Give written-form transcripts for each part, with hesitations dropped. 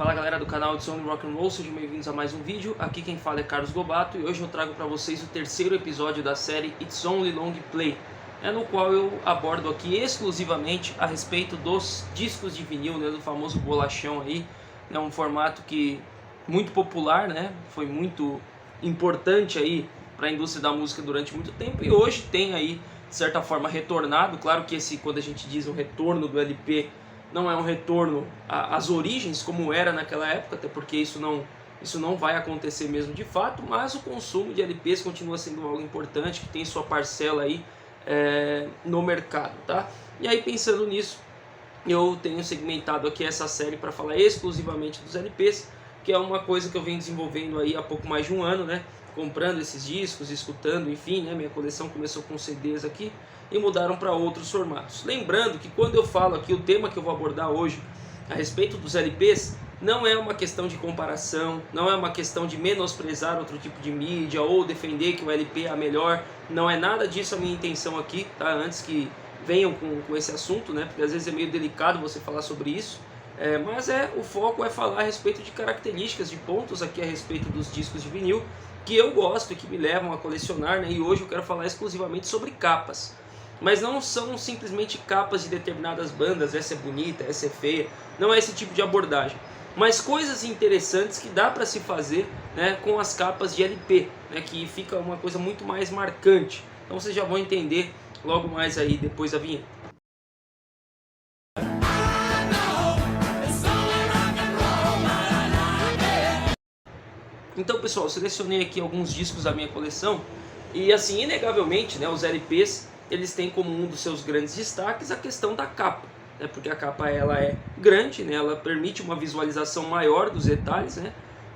Fala galera do canal de Sony Rock and Roll, sejam bem-vindos a mais um vídeo. Aqui quem fala é Carlos Gobato e hoje eu trago para vocês o terceiro episódio da série It's Only Long Play, no qual eu abordo aqui exclusivamente a respeito dos discos de vinil, do famoso bolachão aí, um formato que muito popular, foi muito importante aí para a indústria da música durante muito tempo e hoje tem aí de certa forma retornado. Claro que quando a gente diz o retorno do LP, não é um retorno às origens como era naquela época, até porque isso não vai acontecer mesmo de fato, mas o consumo de LPs continua sendo algo importante, que tem sua parcela aí no mercado, tá? E aí pensando nisso, eu tenho segmentado aqui essa série para falar exclusivamente dos LPs, que é uma coisa que eu venho desenvolvendo aí há pouco mais de um ano, comprando esses discos, escutando, enfim, minha coleção começou com CDs aqui e mudaram para outros formatos. Lembrando que quando eu falo aqui o tema que eu vou abordar hoje a respeito dos LPs, não é uma questão de comparação, não é uma questão de menosprezar outro tipo de mídia ou defender que o LP é a melhor, não é nada disso a minha intenção aqui, tá? Antes que venham com esse assunto, porque às vezes é meio delicado você falar sobre isso, mas o foco é falar a respeito de características, de pontos aqui a respeito dos discos de vinil que eu gosto e que me levam a colecionar, e hoje eu quero falar exclusivamente sobre capas. Mas não são simplesmente capas de determinadas bandas, essa é bonita, essa é feia, não é esse tipo de abordagem. Mas coisas interessantes que dá para se fazer com as capas de LP, que fica uma coisa muito mais marcante. Então vocês já vão entender logo mais aí depois da vinheta. Então pessoal, eu selecionei aqui alguns discos da minha coleção e assim, inegavelmente, os LPs eles têm como um dos seus grandes destaques a questão da capa, porque a capa ela é grande, ela permite uma visualização maior dos detalhes,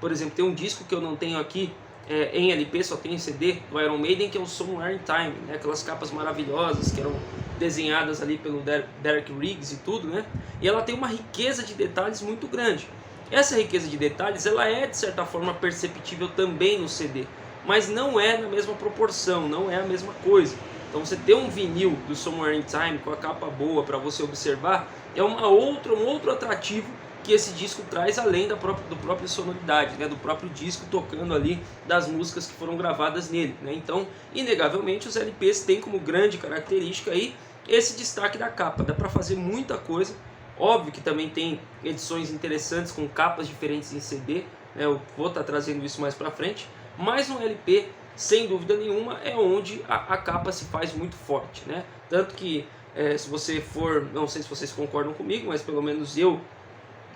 Por exemplo, tem um disco que eu não tenho aqui em LP, só tem em CD, do Iron Maiden, que é o Somewhere in Time, aquelas capas maravilhosas que eram desenhadas ali pelo Derek Riggs e tudo, E ela tem uma riqueza de detalhes muito grande. Essa riqueza de detalhes ela é de certa forma perceptível também no CD, mas não é na mesma proporção, não é a mesma coisa. Então você ter um vinil do Somewhere in Time com a capa boa para você observar é um outro atrativo que esse disco traz, além do próprio sonoridade, do próprio disco tocando ali, das músicas que foram gravadas nele, Então, inegavelmente, os LPs têm como grande característica aí esse destaque da capa. Dá para fazer muita coisa. Óbvio que também tem edições interessantes com capas diferentes em CD, eu vou estar trazendo isso mais para frente, mas no LP, sem dúvida nenhuma, é onde a capa se faz muito forte, Tanto que, se você for, não sei se vocês concordam comigo, mas pelo menos eu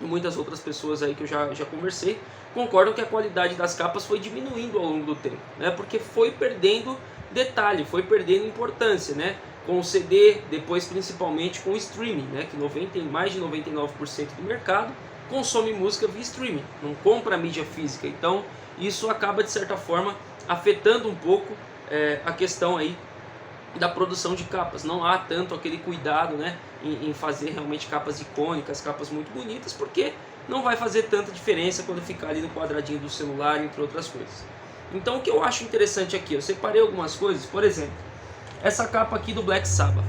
e muitas outras pessoas aí que eu já conversei, concordam que a qualidade das capas foi diminuindo ao longo do tempo, Porque foi perdendo detalhe, foi perdendo importância, Com o CD, depois principalmente com o streaming, que mais de 99% do mercado consome música via streaming, não compra a mídia física. Então isso acaba de certa forma afetando um pouco a questão aí da produção de capas. Não há tanto aquele cuidado em fazer realmente capas icônicas, capas muito bonitas, porque não vai fazer tanta diferença quando ficar ali no quadradinho do celular, entre outras coisas. Então o que eu acho interessante aqui, eu separei algumas coisas, por exemplo, essa capa aqui do Black Sabbath,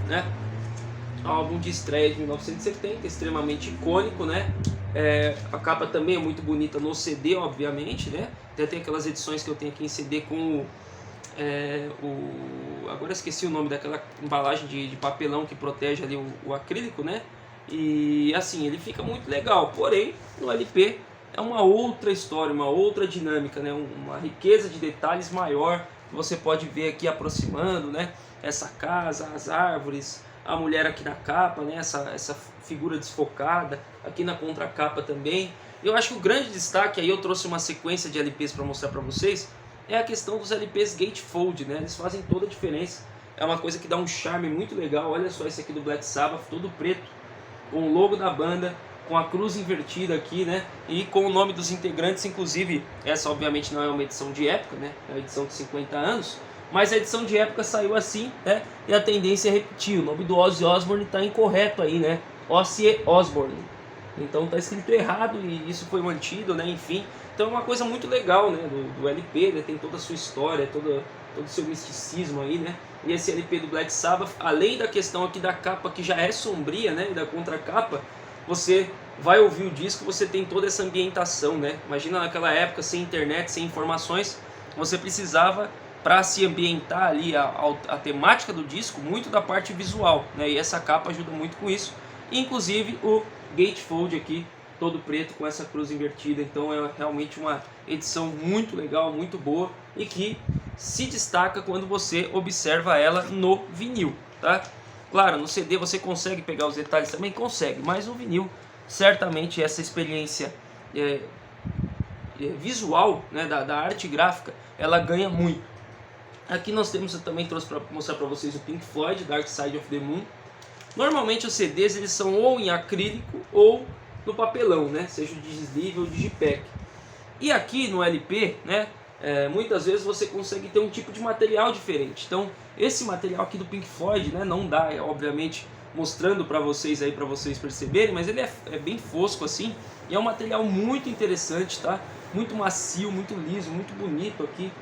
álbum de estreia de 1970, extremamente icônico, a capa também é muito bonita no CD, obviamente, Até tem aquelas edições que eu tenho aqui em CD com agora esqueci o nome daquela embalagem de papelão que protege ali o acrílico, E assim, ele fica muito legal, porém no LP é uma outra história, uma outra dinâmica, Uma riqueza de detalhes maior que você pode ver aqui aproximando, Essa casa, as árvores, a mulher aqui na capa, Essa figura desfocada, aqui na contracapa também. Eu acho que o grande destaque, aí eu trouxe uma sequência de LPs para mostrar para vocês, é a questão dos LPs gatefold, Eles fazem toda a diferença. É uma coisa que dá um charme muito legal. Olha só esse aqui do Black Sabbath, todo preto, com o logo da banda, com a cruz invertida aqui, E com o nome dos integrantes, inclusive, essa obviamente não é uma edição de época, É uma edição de 50 anos, mas a edição de época saiu assim, E a tendência é repetir. O nome do Ozzy Osbourne está incorreto aí, Ozzy Osbourne. Então está escrito errado e isso foi mantido, Enfim, então é uma coisa muito legal, do LP, tem toda a sua história, todo o seu misticismo aí, E esse LP do Black Sabbath, além da questão aqui da capa que já é sombria, e da contracapa, você vai ouvir o disco, você tem toda essa ambientação, né? Imagina naquela época, sem internet, sem informações, você precisava, para se ambientar ali a temática do disco, muito da parte visual, né? E essa capa ajuda muito com isso. Inclusive o gatefold aqui, todo preto com essa cruz invertida. Então é realmente uma edição muito legal, muito boa e que se destaca quando você observa ela no vinil, tá? Claro, no CD você consegue pegar os detalhes também? Consegue, mas no vinil certamente essa experiência visual, né, da arte gráfica, ela ganha muito. Aqui nós temos, eu também trouxe para mostrar para vocês o Pink Floyd, Dark Side of the Moon. Normalmente os CDs eles são ou em acrílico ou no papelão, né, seja o Digisleeve ou o Digipack. E aqui no LP, né, muitas vezes você consegue ter um tipo de material diferente. Então esse material aqui do Pink Floyd, né, não dá, obviamente, mostrando para vocês aí, para vocês perceberem, mas ele é bem fosco assim, e é um material muito interessante, tá? Muito macio, muito liso, muito bonito aqui,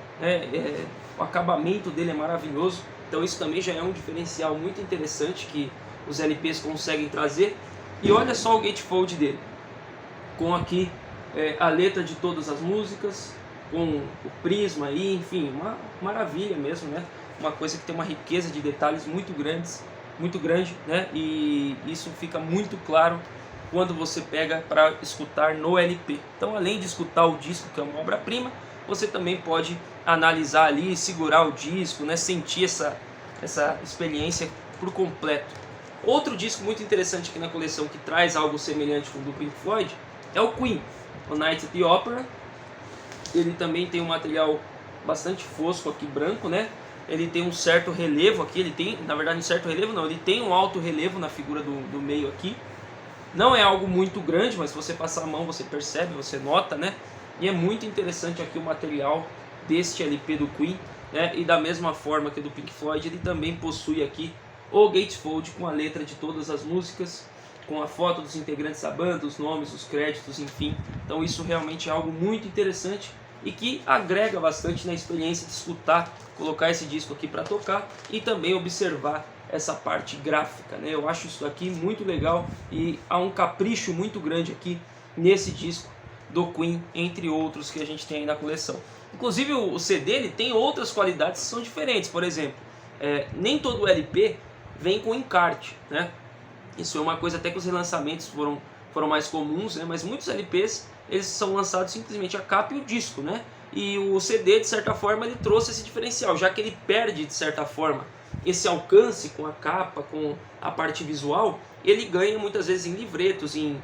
o acabamento dele é maravilhoso, então isso também já é um diferencial muito interessante que os LPs conseguem trazer. E olha só o gatefold dele, com aqui a letra de todas as músicas, com o prisma aí, enfim, uma maravilha mesmo, né? Uma coisa que tem uma riqueza de detalhes muito grande, né? E isso fica muito claro quando você pega para escutar no LP. Então, além de escutar o disco, que é uma obra-prima, você também pode analisar ali, segurar o disco, né? Sentir essa experiência por completo. Outro disco muito interessante aqui na coleção que traz algo semelhante com o do Pink Floyd é o Queen, o Night at the Opera. Ele também tem um material bastante fosco aqui, branco, né? Ele tem um certo relevo aqui, ele tem, na verdade, um certo relevo não, ele tem um alto relevo na figura do meio aqui. Não é algo muito grande, mas se você passar a mão você percebe, você nota, né? E é muito interessante aqui o material deste LP do Queen, né? E da mesma forma que do Pink Floyd, ele também possui aqui o gatefold com a letra de todas as músicas, com a foto dos integrantes da banda, os nomes, os créditos, enfim. Então isso realmente é algo muito interessante e que agrega bastante na experiência de escutar, colocar esse disco aqui para tocar e também observar essa parte gráfica, né? Eu acho isso aqui muito legal e há um capricho muito grande aqui nesse disco do Queen, entre outros que a gente tem aí na coleção. Inclusive o CD ele tem outras qualidades que são diferentes, por exemplo, nem todo LP vem com encarte, né? Isso é uma coisa até que os relançamentos foram mais comuns, né? Mas muitos LPs eles são lançados simplesmente a capa e o disco, né? E o CD, de certa forma, ele trouxe esse diferencial, já que ele perde, de certa forma, esse alcance com a capa, com a parte visual, ele ganha muitas vezes em livretos, em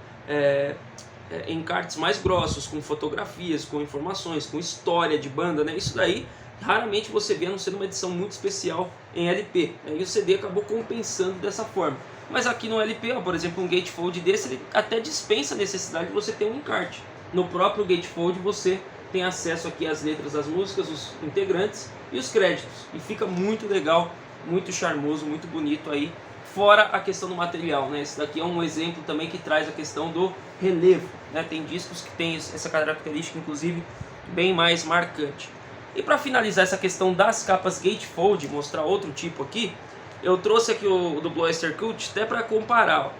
encartes mais grossos, com fotografias, com informações, com história de banda, né? Isso daí raramente você vê, a não ser numa edição muito especial em LP, né? E o CD acabou compensando dessa forma. Mas aqui no LP, ó, por exemplo, um gatefold desse, ele até dispensa a necessidade de você ter um encarte. No próprio gatefold você tem acesso aqui às letras das músicas, os integrantes e os créditos. E fica muito legal, muito charmoso, muito bonito aí. Fora a questão do material, né? Esse daqui é um exemplo também que traz a questão do relevo, né? Tem discos que tem essa característica, inclusive, bem mais marcante. E para finalizar essa questão das capas gatefold, mostrar outro tipo aqui, eu trouxe aqui o do Blue Oyster Cult até para comparar. Ó.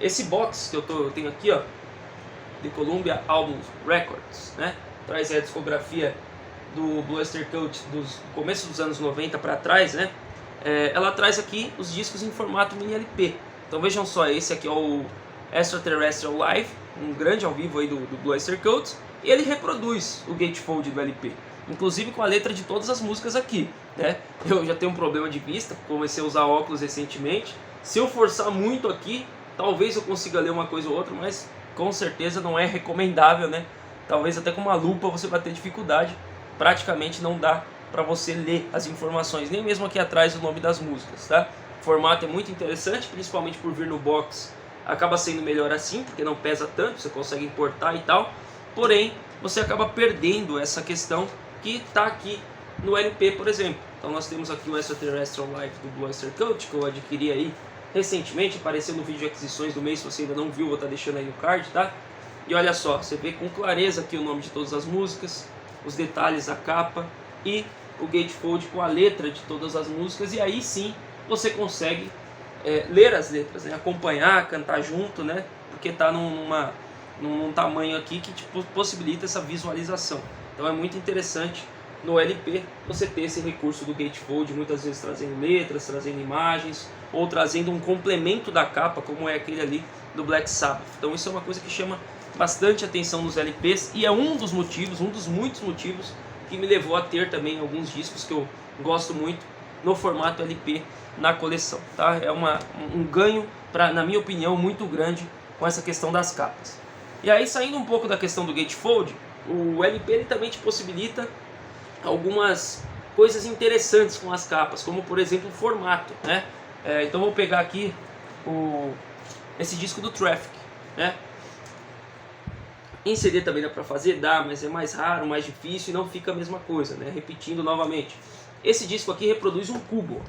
Esse box que eu tenho aqui, ó, de Columbia Album Records, né? Traz a discografia do Blue Oyster Cult dos começo dos anos 90 para trás, né? Ela traz aqui os discos em formato mini LP. Então vejam só, esse aqui é o Extraterrestrial Live, um grande ao vivo aí do Blue Oyster Cult, e ele reproduz o gatefold do LP, inclusive com a letra de todas as músicas aqui, né? Eu já tenho um problema de vista, comecei a usar óculos recentemente. Se eu forçar muito aqui, talvez eu consiga ler uma coisa ou outra, mas com certeza não é recomendável, né? Talvez até com uma lupa você vai ter dificuldade, praticamente não dá para você ler as informações, nem mesmo aqui atrás o nome das músicas, tá? O formato é muito interessante, principalmente por vir no box, acaba sendo melhor assim, porque não pesa tanto, você consegue importar e tal, porém você acaba perdendo essa questão que está aqui no LP, por exemplo. Então nós temos aqui o Extraterrestrial Live do Blue Oyster Cult, que eu adquiri aí recentemente, apareceu no vídeo de aquisições do mês, se você ainda não viu, vou estar deixando aí no card, tá? E olha só, você vê com clareza aqui o nome de todas as músicas, os detalhes da capa e o gatefold com a letra de todas as músicas, e aí sim você consegue ler as letras, né? Acompanhar, cantar junto, né? porque está num tamanho aqui que tipo, possibilita essa visualização. Então é muito interessante no LP você ter esse recurso do gatefold, muitas vezes trazendo letras, trazendo imagens, ou trazendo um complemento da capa, como é aquele ali do Black Sabbath. Então isso é uma coisa que chama bastante atenção nos LPs, e é um dos motivos, um dos muitos motivos que me levou a ter também alguns discos que eu gosto muito no formato LP na coleção, tá? É um ganho, na minha opinião, muito grande com essa questão das capas. E aí, saindo um pouco da questão do gatefold, o LP ele também te possibilita algumas coisas interessantes com as capas, como por exemplo o formato, né? Então vou pegar aqui esse disco do Traffic, né? Em CD também dá para fazer, mas é mais raro, mais difícil e não fica a mesma coisa, né? Repetindo novamente, esse disco aqui reproduz um cubo,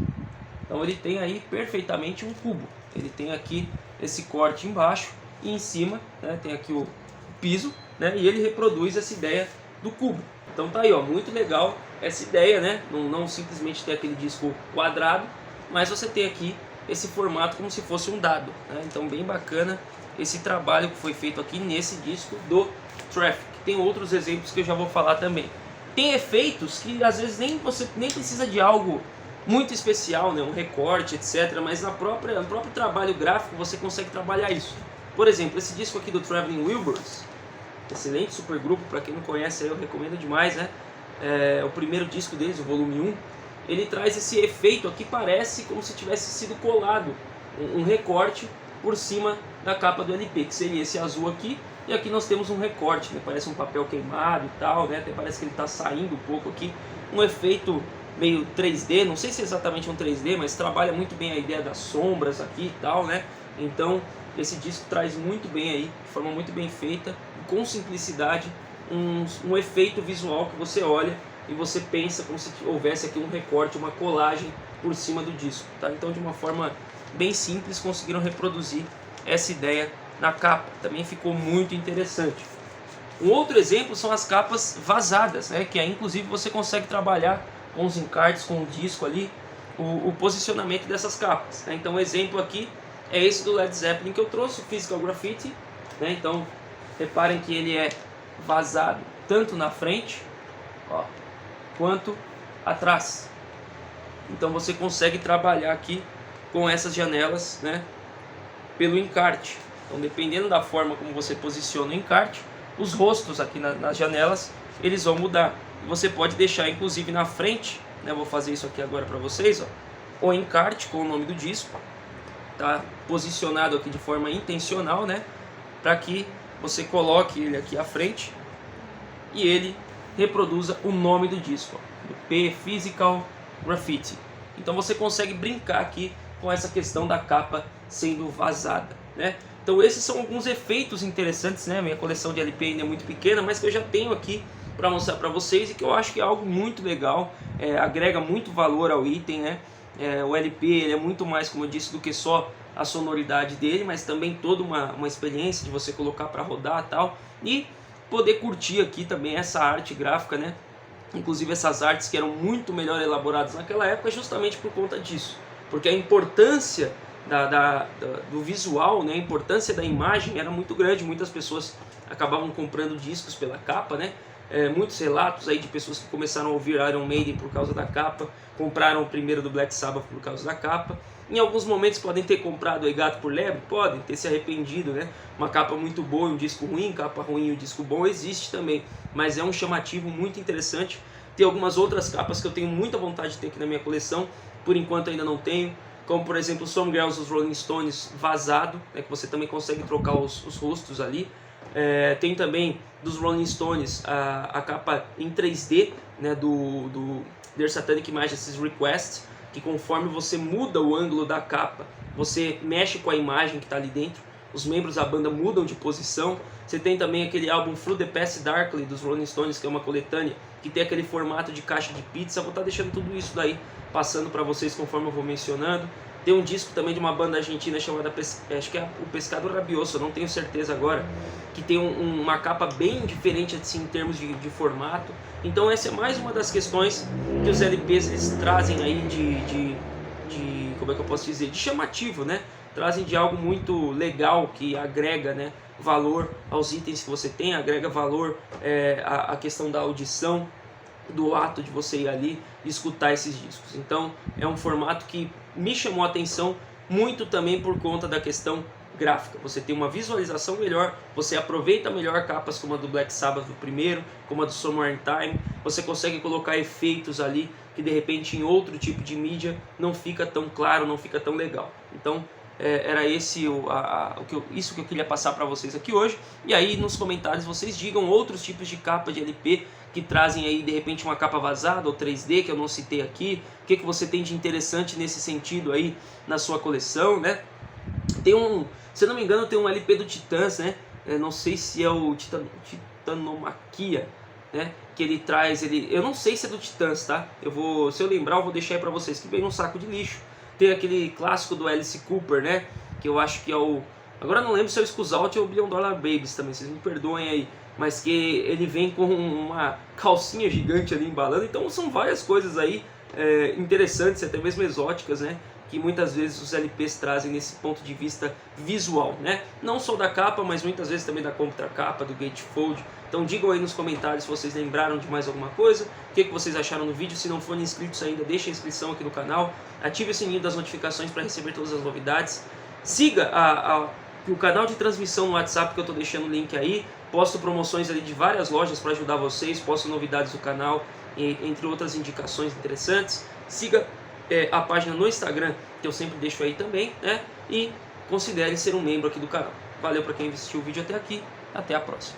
então ele tem aí perfeitamente um cubo. Ele tem aqui esse corte embaixo e em cima, né, tem aqui o piso, né? E ele reproduz essa ideia do cubo. Então tá aí, ó, muito legal essa ideia, né? Não simplesmente ter aquele disco quadrado, mas você tem aqui esse formato como se fosse um dado, né? Então bem bacana esse trabalho que foi feito aqui nesse disco do Traffic. Tem outros exemplos que eu já vou falar também. Tem efeitos que às vezes você nem precisa de algo muito especial, né? Um recorte, etc. Mas no próprio trabalho gráfico você consegue trabalhar isso. Por exemplo, esse disco aqui do Traveling Wilburys, excelente supergrupo, para quem não conhece aí eu recomendo demais, né? O primeiro disco deles, o volume 1, ele traz esse efeito aqui, parece como se tivesse sido colado um recorte por cima da capa do LP, que seria esse azul aqui, e aqui nós temos um recorte, né? Parece um papel queimado e tal, né? Até parece que ele está saindo um pouco aqui, um efeito meio 3D, não sei se é exatamente um 3D, mas trabalha muito bem a ideia das sombras aqui e tal, né? Então esse disco traz muito bem aí, de forma muito bem feita, com simplicidade, um efeito visual que você olha e você pensa como se houvesse aqui um recorte, uma colagem por cima do disco, tá? Então de uma forma bem simples conseguiram reproduzir essa ideia na capa, também ficou muito interessante. Um outro exemplo são as capas vazadas, né? Que aí inclusive você consegue trabalhar com os encartes, com o disco ali, o posicionamento dessas capas, né? Então o exemplo aqui é esse do Led Zeppelin que eu trouxe, o Physical Graffiti, né? Então reparem que ele é vazado tanto na frente, ó, quanto atrás. Então você consegue trabalhar aqui com essas janelas, né, pelo encarte. Então dependendo da forma como você posiciona o encarte, os rostos aqui nas janelas eles vão mudar. E você pode deixar inclusive na frente, né, vou fazer isso aqui agora para vocês, ó, o encarte com o nome do disco, tá posicionado aqui de forma intencional, né, para que você coloque ele aqui à frente e ele reproduza o nome do disco, ó, do P Physical Graffiti. Então você consegue brincar aqui com essa questão da capa sendo vazada, né? Então esses são alguns efeitos interessantes, né? Minha coleção de LP ainda é muito pequena, mas que eu já tenho aqui para mostrar para vocês e que eu acho que é algo muito legal, agrega muito valor ao item, né? O LP ele é muito mais, como eu disse, do que só a sonoridade dele, mas também toda uma experiência de você colocar para rodar e tal, e poder curtir aqui também essa arte gráfica, né? Inclusive essas artes que eram muito melhor elaboradas naquela época justamente por conta disso, porque a importância do visual, né, a importância da imagem era muito grande. Muitas pessoas acabavam comprando discos pela capa, né? Muitos relatos aí de pessoas que começaram a ouvir Iron Maiden por causa da capa, compraram o primeiro do Black Sabbath por causa da capa. Em alguns momentos podem ter comprado aí gato por lebre, podem ter se arrependido, né? Uma capa muito boa e um disco ruim, capa ruim e um disco bom existe também, mas é um chamativo muito interessante. Tem algumas outras capas que eu tenho muita vontade de ter aqui na minha coleção, por enquanto ainda não tenho, como por exemplo o Some Girls dos Rolling Stones vazado, né, que você também consegue trocar os rostos ali. Tem também dos Rolling Stones a capa em 3D, né, do Their Satanic Majesty's Request, que conforme você muda o ângulo da capa, você mexe com a imagem que está ali dentro, os membros da banda mudam de posição. Você tem também aquele álbum Through the Past Darkly dos Rolling Stones, que é uma coletânea, que tem aquele formato de caixa de pizza. Vou estar deixando tudo isso daí passando para vocês conforme eu vou mencionando. Tem um disco também de uma banda argentina chamada, acho que é o Pescado Rabioso, não tenho certeza agora, que tem uma capa bem diferente assim, em termos de formato. Então essa é mais uma das questões que os LPs eles trazem aí como é que eu posso dizer, de chamativo, né? trazem de algo muito legal que agrega, né, valor aos itens que você tem, agrega valor à questão da audição, do ato de você ir ali e escutar esses discos. Então é um formato que me chamou a atenção muito também por conta da questão gráfica. Você tem uma visualização melhor, você aproveita melhor capas como a do Black Sabbath do primeiro, como a do Somewhere in Time, você consegue colocar efeitos ali que de repente em outro tipo de mídia não fica tão claro, não fica tão legal. Então era esse isso que eu queria passar para vocês aqui hoje. E aí nos comentários vocês digam outros tipos de capa de LP que trazem aí de repente uma capa vazada ou 3D que eu não citei aqui. O que você tem de interessante nesse sentido aí na sua coleção, né? Se eu não me engano, tem um LP do Titãs, né? Não sei se é o Titanomaquia, né? Que ele traz, eu não sei se é do Titãs, tá? Se eu lembrar, eu vou deixar aí pra vocês, que vem num saco de lixo. Tem aquele clássico do Alice Cooper, né? Que eu acho que é o... Agora eu não lembro se é o Scuzzalt ou o Billion Dollar Babies também, vocês me perdoem aí. Mas que ele vem com uma calcinha gigante ali embalando. Então são várias coisas aí interessantes, até mesmo exóticas, né? Que muitas vezes os LPs trazem nesse ponto de vista visual, né? Não só da capa, mas muitas vezes também da contracapa, do gatefold. Então digam aí nos comentários se vocês lembraram de mais alguma coisa, o que vocês acharam no vídeo. Se não forem inscritos ainda, deixem a inscrição aqui no canal, ative o sininho das notificações para receber todas as novidades. Siga o canal de transmissão no WhatsApp que eu estou deixando o link aí. Posto promoções ali de várias lojas para ajudar vocês, posto novidades do canal, entre outras indicações interessantes. Siga a página no Instagram, que eu sempre deixo aí também, né? E considere ser um membro aqui do canal. Valeu para quem assistiu o vídeo até aqui, até a próxima.